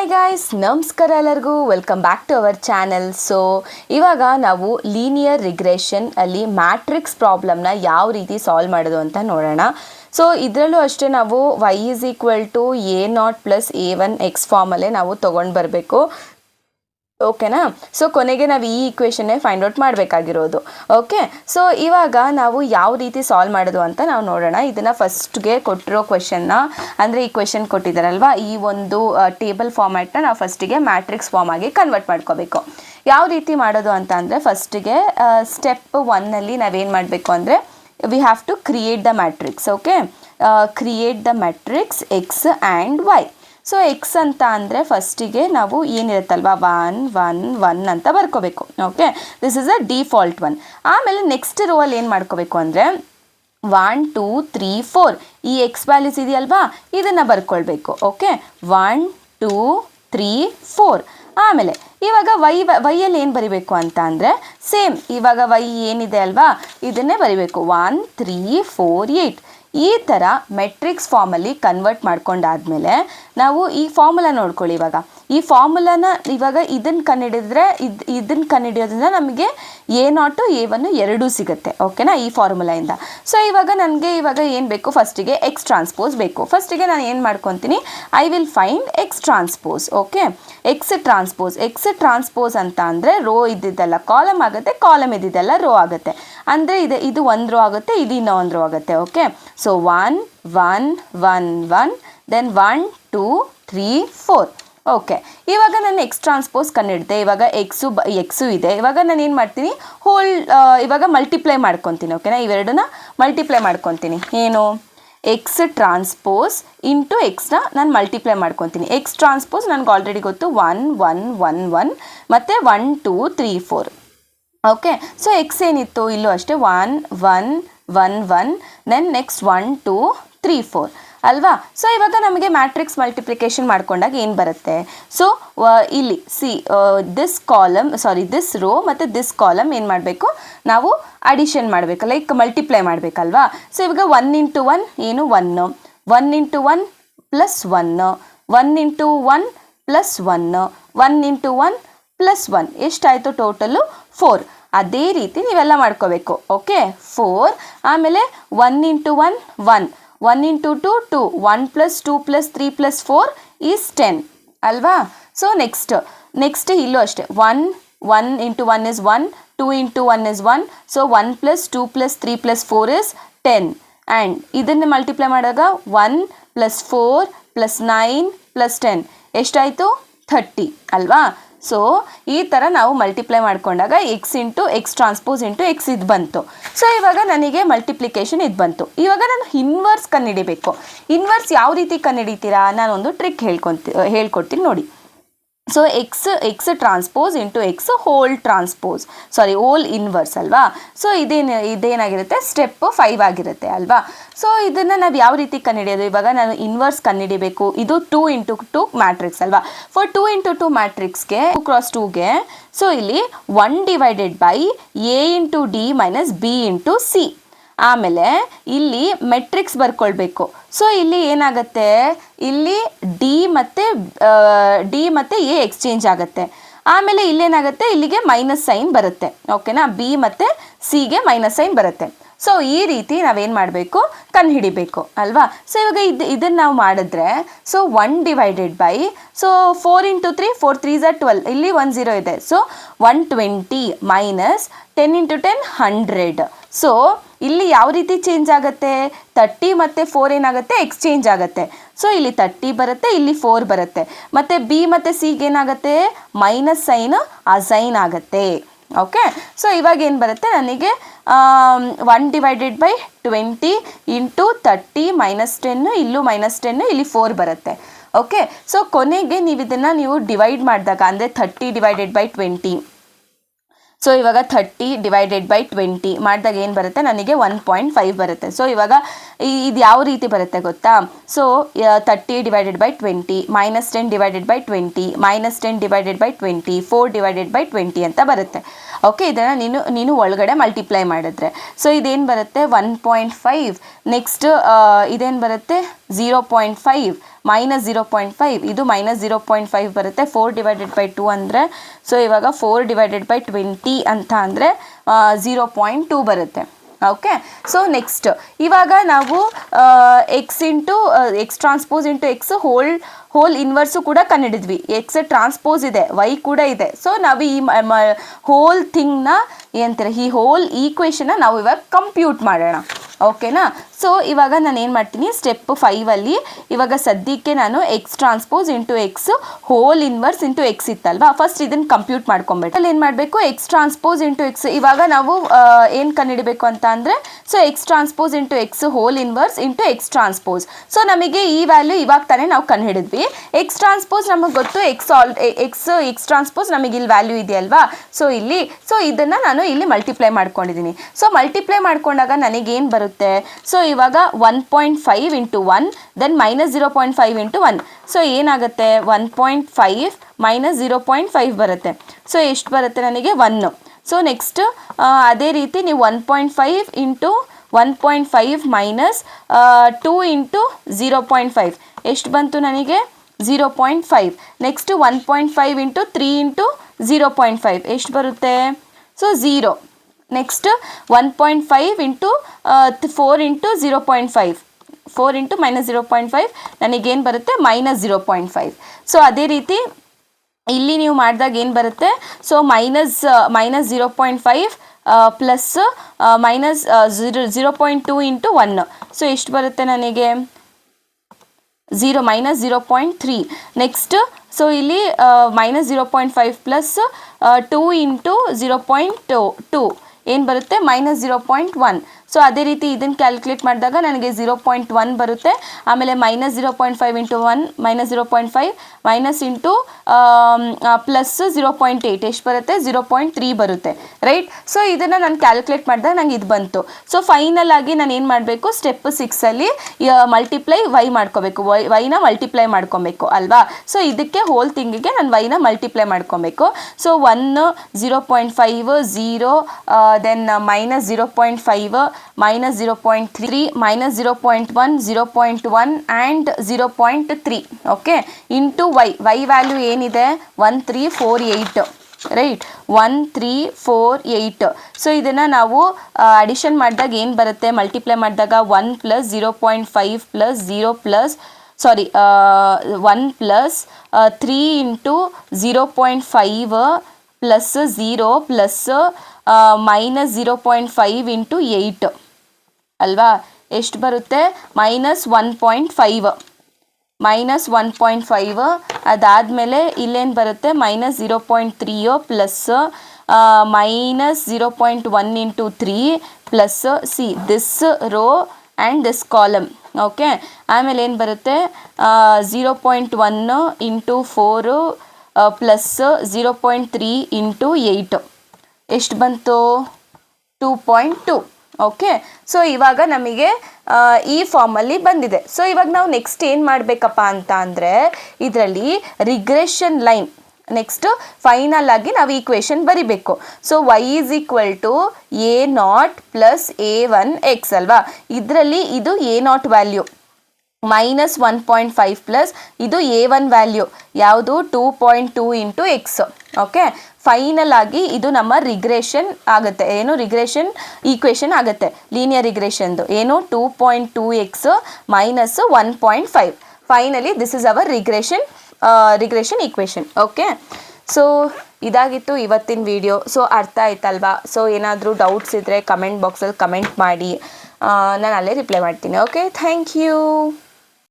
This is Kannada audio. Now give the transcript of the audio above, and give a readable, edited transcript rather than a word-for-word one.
ಹಾಯ್ ಗಾಯ್ಸ್, ನಮಸ್ಕಾರ ಎಲ್ಲರಿಗೂ. Welcome back to our channel. So ಇವಾಗ ನಾವು ಲೀನಿಯರ್ ರಿಗ್ರೆಷನ್ ಅಲ್ಲಿ ಮ್ಯಾಟ್ರಿಕ್ಸ್ ಪ್ರಾಬ್ಲಮ್ನ ಯಾವ ರೀತಿ ಸಾಲ್ವ್ ಮಾಡೋದು ಅಂತ ನೋಡೋಣ. ಸೊ ಇದರಲ್ಲೂ ಅಷ್ಟೇ ನಾವು y = a0 + a1 x ಫಾರ್ಮಲ್ಲೇ ನಾವು ತೊಗೊಂಡು ಬರಬೇಕು. ಓಕೆನಾ? ಸೊ ಕೊನೆಗೆ ನಾವು ಈ ಈಕ್ವೇಷನ್ನೇ ಫೈಂಡ್ ಔಟ್ ಮಾಡಬೇಕಾಗಿರೋದು. ಓಕೆ, ಸೊ ಇವಾಗ ನಾವು ಯಾವ ರೀತಿ ಸಾಲ್ವ್ ಮಾಡೋದು ಅಂತ ನಾವು ನೋಡೋಣ. ಇದನ್ನು ಫಸ್ಟ್ಗೆ ಕೊಟ್ಟಿರೋ ಕ್ವೆಶನ್ನ, ಅಂದರೆ ಈ ಕ್ವೆಶನ್ ಕೊಟ್ಟಿದ್ದಾರಲ್ವ, ಈ ಒಂದು ಟೇಬಲ್ ಫಾರ್ಮ್ಯಾಟ್ನ ನಾವು ಫಸ್ಟಿಗೆ ಮ್ಯಾಟ್ರಿಕ್ಸ್ ಫಾರ್ಮ್ ಆಗಿ ಕನ್ವರ್ಟ್ ಮಾಡ್ಕೋಬೇಕು. ಯಾವ ರೀತಿ ಮಾಡೋದು ಅಂತ ಅಂದರೆ, ಫಸ್ಟಿಗೆ ಸ್ಟೆಪ್ 1ನಲ್ಲಿ ನಾವೇನು ಮಾಡಬೇಕು ಅಂದರೆ, we have to create the matrix. Okay, create the matrix x and y. So x ಅಂತ ಅಂದರೆ ಫಸ್ಟಿಗೆ ನಾವು ಏನಿರುತ್ತಲ್ವ 1 1 1 ಅಂತ ಬರ್ಕೋಬೇಕು. Okay, this is a default one. ಆಮೇಲೆ ನೆಕ್ಸ್ಟ್ ರೋವಲ್ಲಿ ಏನು ಮಾಡ್ಕೋಬೇಕು ಅಂದರೆ 1 2 3 4 ಈ ಎಕ್ಸ್ ವ್ಯಾಲ್ಯೂಸ್ ಇದೆಯಲ್ವಾ, ಇದನ್ನು ಬರ್ಕೊಳ್ಬೇಕು. ಓಕೆ, 1 2 3 4. ಆಮೇಲೆ ಇವಾಗ ವೈಯಲ್ಲಿ ಏನು ಬರಿಬೇಕು ಅಂತ ಅಂದರೆ ಸೇಮ್ ಇವಾಗ ವೈ ಏನಿದೆ ಅಲ್ವಾ, ಇದನ್ನೇ ಬರಿಬೇಕು. 1 3 4 8 ಈ ಥರ ಮೆಟ್ರಿಕ್ಸ್ ಫಾರ್ಮಲ್ಲಿ ಕನ್ವರ್ಟ್ ಮಾಡ್ಕೊಂಡಾದಮೇಲೆ ನಾವು ಈ ಫಾರ್ಮುಲಾ ನೋಡ್ಕೊಳ್ಳಿ. ಇವಾಗ ಈ ಫಾರ್ಮುಲಾನ ಇವಾಗ ಇದನ್ನು ಕಂಡುಹಿಡಿದ್ರೆ ಇದನ್ನು ಕಂಡುಹಿಡಿಯೋದ್ರಿಂದ ನಮಗೆ a0 a1 ಎರಡೂ ಸಿಗುತ್ತೆ. ಓಕೆನಾ, ಈ ಫಾರ್ಮುಲಾಯಿಂದ. ಸೊ ಇವಾಗ ನನಗೆ ಇವಾಗ ಏನು ಬೇಕು, ಫಸ್ಟಿಗೆ ಎಕ್ಸ್ ಟ್ರಾನ್ಸ್ಪೋಸ್ ಬೇಕು. ಫಸ್ಟಿಗೆ ನಾನು ಏನು ಮಾಡ್ಕೊತೀನಿ, I will find X transpose. Okay, X transpose ಅಂತ ಅಂದರೆ ರೋ ಇದ್ದಿದ್ದೆಲ್ಲ ಕಾಲಮ್ ಆಗುತ್ತೆ, ಕಾಲಮ್ ಇದ್ದಿದ್ದೆಲ್ಲ ರೋ ಆಗುತ್ತೆ. ಅಂದರೆ ಇದು ಒಂದು ರೋ ಆಗುತ್ತೆ, ಇದು ಇನ್ನೊಂದು ರೋ ಆಗುತ್ತೆ. Okay, so 1 1 1 1 then 1 2 3 4. ಓಕೆ, ಇವಾಗ ನಾನು ಎಕ್ಸ್ ಟ್ರಾನ್ಸ್ಪೋಸ್ ಕಂಡಿಡ್ದೆ. ಇವಾಗ ಎಕ್ಸು ಇದೆ. ಇವಾಗ ನಾನು ಏನು ಮಾಡ್ತೀನಿ, ಇವಾಗ ಮಲ್ಟಿಪ್ಲೈ ಮಾಡ್ಕೊತೀನಿ. ಓಕೆನಾ, ಇವೆರಡನ್ನ ಮಲ್ಟಿಪ್ಲೈ ಮಾಡ್ಕೊತೀನಿ. ಏನು, ಎಕ್ಸ್ ಟ್ರಾನ್ಸ್ಪೋಸ್ ಇಂಟು ಎಕ್ಸ್ನ ನಾನು ಮಲ್ಟಿಪ್ಲೈ ಮಾಡ್ಕೊತೀನಿ. ಎಕ್ಸ್ ಟ್ರಾನ್ಸ್ಪೋಸ್ ನನಗೆ ಆಲ್ರೆಡಿ ಗೊತ್ತು, 1 1 1 1 ಮತ್ತು 1 2 3 4. ಓಕೆ, ಸೊ ಎಕ್ಸ್ ಏನಿತ್ತು ಇಲ್ಲೂ ಅಷ್ಟೇ 1 1 1 1 ದೆನ್ ನೆಕ್ಸ್ಟ್ 1 2 3 4 ಅಲ್ವಾ. ಸೊ ಇವಾಗ ನಮಗೆ ಮ್ಯಾಟ್ರಿಕ್ಸ್ ಮಲ್ಟಿಪ್ಲಿಕೇಶನ್ ಮಾಡ್ಕೊಂಡಾಗ ಏನು ಬರುತ್ತೆ, ಸೊ ಇಲ್ಲಿ ದಿಸ್ ರೋ ಮತ್ತು ದಿಸ್ ಕಾಲಮ್ ಏನು ಮಾಡಬೇಕು, ನಾವು ಅಡಿಷನ್ ಮಾಡಬೇಕು, ಲೈಕ್ ಮಲ್ಟಿಪ್ಲೈ ಮಾಡಬೇಕಲ್ವಾ. ಸೊ ಇವಾಗ 1 × 1 ಏನು 1 1 × 1 + 1 1 × 1 + 1 1 × 1 + 1 ಎಷ್ಟಾಯಿತು ಟೋಟಲ್ಲು 4. ಅದೇ ರೀತಿ ನೀವೆಲ್ಲ ಮಾಡ್ಕೋಬೇಕು. ಓಕೆ, 4 ಆಮೇಲೆ 1 × 1 1 1 × 2 2 1 + 2 + 3 + 4 ಈಸ್ 10 ಅಲ್ವಾ. ಸೊ ನೆಕ್ಸ್ಟ್ ಇಲ್ಲೂ ಅಷ್ಟೇ 1 1 × 1 is 1 2 × 1 is 1. So 1 + 2 + 3 + 4 is 10 and ಇದನ್ನು ಮಲ್ಟಿಪ್ಲೈ ಮಾಡಿದಾಗ 1 + 4 + 9 + 10 ಎಷ್ಟಾಯಿತು 30 ಅಲ್ವಾ. ಸೊ ಈ ಥರ ನಾವು ಮಲ್ಟಿಪ್ಲೈ ಮಾಡ್ಕೊಂಡಾಗ ಎಕ್ಸ್ ಟ್ರಾನ್ಸ್ಪೋಸ್ ಇಂಟು ಎಕ್ಸ್ ಇದು ಬಂತು. ಸೊ ಇವಾಗ ನನಗೆ ಮಲ್ಟಿಪ್ಲಿಕೇಶನ್ ಇದು ಬಂತು. ಇವಾಗ ನಾನು ಇನ್ವರ್ಸ್ ಕಂಡುಹಿಡಿಬೇಕು. ಇನ್ವರ್ಸ್ ಯಾವ ರೀತಿ ಕಂಡುಹಿಡಿತೀರಾ, ನಾನೊಂದು ಟ್ರಿಕ್ ಹೇಳ್ಕೊಡ್ತೀನಿ ನೋಡಿ. So X transpose into x whole inverse ಅಲ್ವಾ. ಸೊ ಇದೇನಾಗಿರುತ್ತೆ, ಸ್ಟೆಪ್ 5 ಆಗಿರುತ್ತೆ ಅಲ್ವಾ. ಸೊ ಇದನ್ನು ನಾವು ಯಾವ ರೀತಿ ಕಂಡುಹಿಡಿಯೋದು, ಇವಾಗ ನಾನು ಇನ್ವರ್ಸ್ ಕಂಡುಹಿಡಿಬೇಕು. ಇದು 2 × 2 ಮ್ಯಾಟ್ರಿಕ್ಸ್ ಅಲ್ವಾ. ಫಾರ್ 2 × 2 ಮ್ಯಾಟ್ರಿಕ್ಸ್ಗೆ 2 × 2ಗೆ ಸೊ ಇಲ್ಲಿ 1 / a × d - b × c. ಆಮೇಲೆ ಇಲ್ಲಿ ಮೆಟ್ರಿಕ್ಸ್ ಬರ್ಕೊಳ್ಬೇಕು. ಸೊ ಇಲ್ಲಿ ಏನಾಗುತ್ತೆ, ಇಲ್ಲಿ ಡಿ ಮತ್ತು ಎ ಎಕ್ಸ್ಚೇಂಜ್ ಆಗುತ್ತೆ. ಆಮೇಲೆ ಇಲ್ಲೇನಾಗುತ್ತೆ, ಇಲ್ಲಿಗೆ ಮೈನಸ್ ಸೈನ್ ಬರುತ್ತೆ. ಓಕೆನಾ, ಬಿ ಮತ್ತು ಸಿಗೆ ಮೈನಸ್ ಸೈನ್ ಬರುತ್ತೆ. ಸೊ ಈ ರೀತಿ ನಾವೇನು ಮಾಡಬೇಕು, ಕಂಡುಹಿಡಿಬೇಕು ಅಲ್ವಾ. ಸೊ ಇವಾಗ ಇದನ್ನು ನಾವು ಮಾಡಿದ್ರೆ ಸೊ 1 / ಸೊ 4 × 3 4 3s are 12 ಇಲ್ಲಿ 1 0 ಇದೆ. So 120 minus 10 × 10 100. ಸೊ ಇಲ್ಲಿ ಯಾವ ರೀತಿ ಚೇಂಜ್ ಆಗುತ್ತೆ, 30 ಮತ್ತು 4 ಏನಾಗುತ್ತೆ, ಎಕ್ಸ್ಚೇಂಜ್ ಆಗುತ್ತೆ. ಸೊ ಇಲ್ಲಿ 30 ಬರುತ್ತೆ, ಇಲ್ಲಿ 4 ಬರುತ್ತೆ. ಮತ್ತು ಬಿ ಮತ್ತು ಸಿಗೆ ಏನಾಗುತ್ತೆ, ಮೈನಸ್ ಸೈನ್ ಅಸೈನ್ ಆಗುತ್ತೆ. ಓಕೆ, ಸೊ ಇವಾಗ ಏನು ಬರುತ್ತೆ ನನಗೆ 1 / 20 ಇಂಟು 30 -10 ಇಲ್ಲೂ -10 ಇಲ್ಲಿ 4 ಬರುತ್ತೆ. ಓಕೆ, ಸೊ ಕೊನೆಗೆ ನೀವು ಡಿವೈಡ್ ಮಾಡಿದಾಗ ಅಂದರೆ 30 / 20. ಸೊ ಇವಾಗ 30 / 20 ಮಾಡಿದಾಗ ಏನು ಬರುತ್ತೆ, ನನಗೆ 1.5 ಬರುತ್ತೆ. ಸೊ ಇವಾಗ ಇದು ಯಾವ ರೀತಿ ಬರುತ್ತೆ ಗೊತ್ತಾ, ಸೊ 30 / 20 -10 / 20 -10 / 20 4 / 20 ಅಂತ ಬರುತ್ತೆ. ಓಕೆ, ಇದನ್ನು ನೀನು ಒಳಗಡೆ ಮಲ್ಟಿಪ್ಲೈ ಮಾಡಿದ್ರೆ ಸೊ ಇದೇನು ಬರುತ್ತೆ 1.5. ನೆಕ್ಸ್ಟ್ ಇದೇನು ಬರುತ್ತೆ 0.5 ಮೈನಸ್ 0.5 ಇದು ಮೈನಸ್ 0.5 ಬರುತ್ತೆ 4/2 ಅಂದರೆ ಸೊ ಇವಾಗ 4/20 ಅಂತ ಅಂದರೆ 0.2 ಬರುತ್ತೆ ಓಕೆ ಸೊ ನೆಕ್ಸ್ಟ್ ಇವಾಗ ನಾವು x into x transpose into x whole inverse ಕೂಡ ಕಂಡುಹಿಡಿದ್ವಿ ಎಕ್ಸ್ ಟ್ರಾನ್ಸ್ಪೋಸ್ ಇದೆ ವೈ ಕೂಡ ಇದೆ ಸೊ ನಾವು ಈ ಹೋಲ್ ಥಿಂಗ್ನ ಏನಂತಾರೆ ಈ ಹೋಲ್ ಈಕ್ವೇಷನ್ನ ನಾವು ಇವಾಗ ಕಂಪ್ಯೂಟ್ ಮಾಡೋಣ ಓಕೆನಾ ಸೊ ಇವಾಗ ನಾನು ಏನು ಮಾಡ್ತೀನಿ ಸ್ಟೆಪ್ 5ಅಲ್ಲಿ ಇವಾಗ ಸದ್ಯಕ್ಕೆ ನಾನು x transpose into x whole inverse into x ಇತ್ತಲ್ವಾ ಫಸ್ಟ್ ಇದನ್ನು ಕಂಪ್ಯೂಟ್ ಮಾಡ್ಕೊಬೇಕು ಅಲ್ಲಿ ಏನು ಮಾಡಬೇಕು ಎಕ್ಸ್ ಟ್ರಾನ್ಸ್ಪೋಸ್ ಇಂಟು ಎಕ್ಸ್ ಇವಾಗ ನಾವು ಏನು ಕಂಡುಹಿಡಬೇಕು ಅಂತ ಅಂದರೆ so X transpose into x whole inverse into x transpose so ನಮಗೆ ಈ ವ್ಯಾಲ್ಯೂ ಇವಾಗ ತಾನೇ ನಾವು ಕಂಡುಹಿಡಿದ್ವಿ ಎಕ್ಸ್ ಟ್ರಾನ್ಸ್ಪೋಸ್ ನಮಗೆ ಗೊತ್ತು ಎಕ್ಸ್ ಟ್ರಾನ್ಸ್ಪೋಸ್ ನಮಗೆ ಇಲ್ಲಿ ವ್ಯಾಲ್ಯೂ ಇದೆಯಲ್ವಾ ಸೊ ಇಲ್ಲಿ ಸೊ ಇದನ್ನು ನಾನು ಇಲ್ಲಿ ಮಲ್ಟಿಪ್ಲೈ ಮಾಡ್ಕೊಂಡಿದ್ದೀನಿ ಸೊ ಮಲ್ಟಿಪ್ಲೈ ಮಾಡ್ಕೊಂಡಾಗ ನನಗೇನು ಬರುತ್ತೆ ಸೊ ಇವಾಗ 1.5 into 1 then minus 0.5 into 1 so ಏನಾಗುತ್ತೆ 1.5 ಮೈನಸ್ 0.5 ಬರುತ್ತೆ ಸೊ ಎಷ್ಟು ಬರುತ್ತೆ ನನಗೆ 1 ಸೊ ನೆಕ್ಸ್ಟ್ ಅದೇ ರೀತಿ ನೀವು 1.5 ಇಂಟು 1.5 ಮೈನಸ್ 2 ಇಂಟು 0.5 ಎಷ್ಟು ಬಂತು ನನಗೆ 0.5 ನೆಕ್ಸ್ಟ್ 1.5 ಇಂಟು 3 ಇಂಟು 0.5 ಎಷ್ಟು ಬರುತ್ತೆ so 0 next 1.5 into 4 into 0.5 4 into minus 0.5 ನನಗೇನು ಬರುತ್ತೆ ಮೈನಸ್ 0.5 ಸೊ ಅದೇ ರೀತಿ ಇಲ್ಲಿ ನೀವು ಮಾಡಿದಾಗ ಏನು ಬರುತ್ತೆ so minus 0.5 plus minus 0.2 into 1 so ಎಷ್ಟು ಬರುತ್ತೆ ನನಗೆ 0 ನೆಕ್ಸ್ಟ್ ಸೊ ಇಲ್ಲಿ ಮೈನಸ್ 0.5 ಪ್ಲಸ್ 2 ಇಂಟು 0.2 ಏನು ಬರುತ್ತೆ ಮೈನಸ್ 0.1 ಸೊ ಅದೇ ರೀತಿ ಇದನ್ನು ಕ್ಯಾಲ್ಕುಲೇಟ್ ಮಾಡಿದಾಗ ನನಗೆ 0.1 ಬರುತ್ತೆ ಆಮೇಲೆ minus 0.5 into 1 minus 0.5 minus into plus 0.8 ಎಷ್ಟು ಬರುತ್ತೆ 0.3 ಬರುತ್ತೆ ರೈಟ್ ಸೊ ಇದನ್ನು ನಾನು ಕ್ಯಾಲ್ಕುಲೇಟ್ ಮಾಡಿದಾಗ ನಂಗೆ ಇದು ಬಂತು ಸೊ ಫೈನಲ್ ಆಗಿ ನಾನು ಏನು ಮಾಡಬೇಕು ಸ್ಟೆಪ್ 6ಅಲ್ಲಿ ಮಲ್ಟಿಪ್ಲೈ ವೈ ಮಾಡ್ಕೋಬೇಕು ವೈನ ಮಲ್ಟಿಪ್ಲೈ ಮಾಡ್ಕೊಬೇಕು ಅಲ್ವಾ ಸೊ ಇದಕ್ಕೆ ಹೋಲ್ ಥಿಂಗಿಗೆ ನಾನು ವೈನ ಮಲ್ಟಿಪ್ಲೈ ಮಾಡ್ಕೊಬೇಕು so 1 0.5 0 then minus 0.5 minus 0.3 minus 0.1 0.1 and 0.3 okay into y value ಏನಿದೆ 1348 ರೈಟ್ 1348 ಸೊ ಇದನ್ನು ನಾವು ಅಡಿಷನ್ ಮಾಡಿದಾಗ ಏನು ಬರುತ್ತೆ ಮಲ್ಟಿಪ್ಲೈ ಮಾಡಿದಾಗ 1 ಪ್ಲಸ್ 0.5 ಪ್ಲಸ್ 0 ಪ್ಲಸ್ ಸಾರಿ 1 plus 3 into 0.5 plus 0 plus minus 0.5 into 8 ಅಲ್ವಾ ಎಷ್ಟು ಬರುತ್ತೆ ಮೈನಸ್ 1.5 ಅದಾದಮೇಲೆ ಇಲ್ಲೇನು ಬರುತ್ತೆ minus 0.3 plus minus 0.1 into 3 plus see this row and this column okay ಆಮೇಲೆ ಏನು ಬರುತ್ತೆ 0.1 ಇಂಟು 4 ಪ್ಲಸ್ 0.3 ಇಂಟು 8 ಎಷ್ಟು ಬಂತು 2.2 ಓಕೆ ಸೊ ಇವಾಗ ನಮಗೆ ಈ ಫಾರ್ಮಲ್ಲಿ ಬಂದಿದೆ ಸೊ ಇವಾಗ ನಾವು ನೆಕ್ಸ್ಟ್ ಏನು ಮಾಡಬೇಕಪ್ಪ ಅಂತ ಅಂದರೆ ಇದರಲ್ಲಿ ರಿಗ್ರೆಷನ್ ಲೈನ್ ನೆಕ್ಸ್ಟ್ ಫೈನಲ್ ಆಗಿ ನಾವು ಈಕ್ವೇಷನ್ ಬರಿಬೇಕು so y is equal to a0 plus a1x ಅಲ್ವಾ ಇದರಲ್ಲಿ ಇದು a0 ವ್ಯಾಲ್ಯೂ ಮೈನಸ್ 1.5 ಪ್ಲಸ್ ಇದು a1 ವ್ಯಾಲ್ಯೂ ಯಾವುದು 2.2 ಇಂಟು ಎಕ್ಸ್ ಓಕೆ ಫೈನಲ್ ಆಗಿ ಇದು ನಮ್ಮ ರಿಗ್ರೆಷನ್ ಆಗುತ್ತೆ ಏನು ರಿಗ್ರೆಷನ್ ಈಕ್ವೇಷನ್ ಆಗುತ್ತೆ ಲೀನಿಯರ್ ರಿಗ್ರೆಷನ್ದು ಏನು 2.2x minus 1.5 finally this is our regression equation okay so ಇದಾಗಿತ್ತು ಇವತ್ತಿನ ವಿಡಿಯೋ ಸೊ ಅರ್ಥ ಆಯ್ತಲ್ವಾ ಸೊ ಏನಾದರೂ ಡೌಟ್ಸ್ ಇದ್ದರೆ ಕಮೆಂಟ್ ಬಾಕ್ಸಲ್ಲಿ ಕಮೆಂಟ್ ಮಾಡಿ ನಾನು ಅಲ್ಲೇ ರಿಪ್ಲೈ ಮಾಡ್ತೀನಿ ಓಕೆ ಥ್ಯಾಂಕ್ ಯು